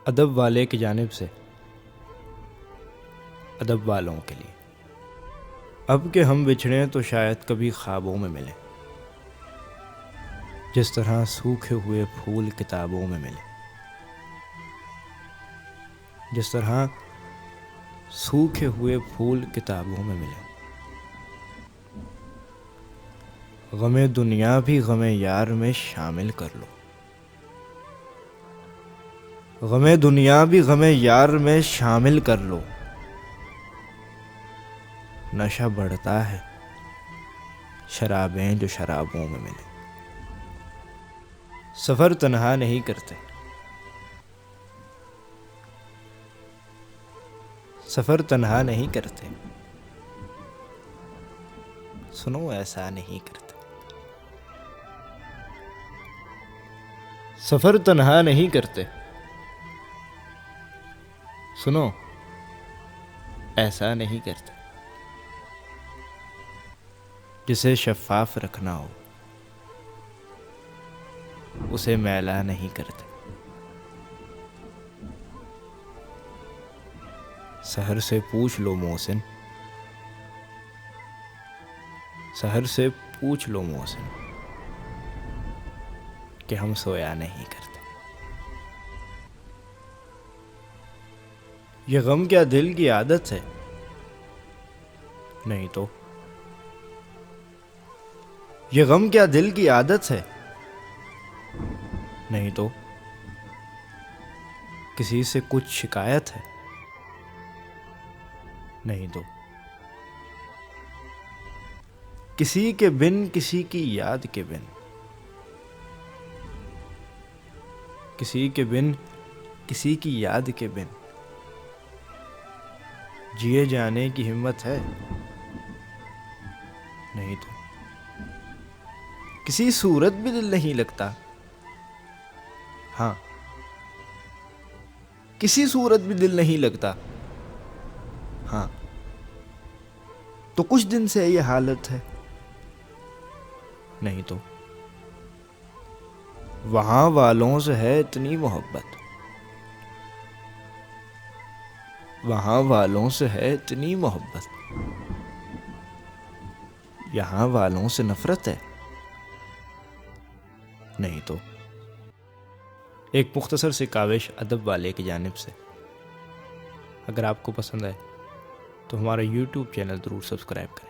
ادب والے کی جانب سے ادب والوں کے لیے۔ اب کہ ہم بچھڑیں تو شاید کبھی خوابوں میں ملیں، جس طرح سوکھے ہوئے پھول کتابوں میں ملیں، جس طرح سوکھے ہوئے پھول کتابوں میں ملیں۔ غم دنیا بھی غم یار میں شامل کر لو، غم دنیا بھی غم یار میں شامل کر لو، نشہ بڑھتا ہے شرابیں جو شرابوں میں ملیں۔ سفر تنہا نہیں کرتے، سفر تنہا نہیں کرتے، سنو ایسا نہیں کرتے۔ سفر تنہا نہیں کرتے، سنو ایسا نہیں کرتے۔ جسے شفاف رکھنا ہو اسے میلا نہیں کرتے۔ سحر سے پوچھ لو محسن، سحر سے پوچھ لو محسن کہ ہم سویا نہیں کرتے۔ یہ غم کیا دل کی عادت ہے؟ نہیں تو۔ یہ غم کیا دل کی عادت ہے؟ نہیں تو۔ کسی سے کچھ شکایت ہے؟ نہیں تو۔ کسی کے بن کسی کی یاد کے بن، کسی کے بن کسی کی یاد کے بن جیے جانے کی ہمت ہے؟ نہیں تو۔ کسی صورت بھی دل نہیں لگتا، ہاں کسی صورت بھی دل نہیں لگتا، ہاں تو کچھ دن سے یہ حالت ہے۔ نہیں تو۔ وہاں والوں سے ہے اتنی محبت، وہاں والوں سے ہے اتنی محبت، یہاں والوں سے نفرت ہے۔ نہیں تو۔ ایک مختصر سی کاوش ادب والے کی جانب سے۔ اگر آپ کو پسند آئے تو ہمارا YouTube چینل ضرور سبسکرائب کریں۔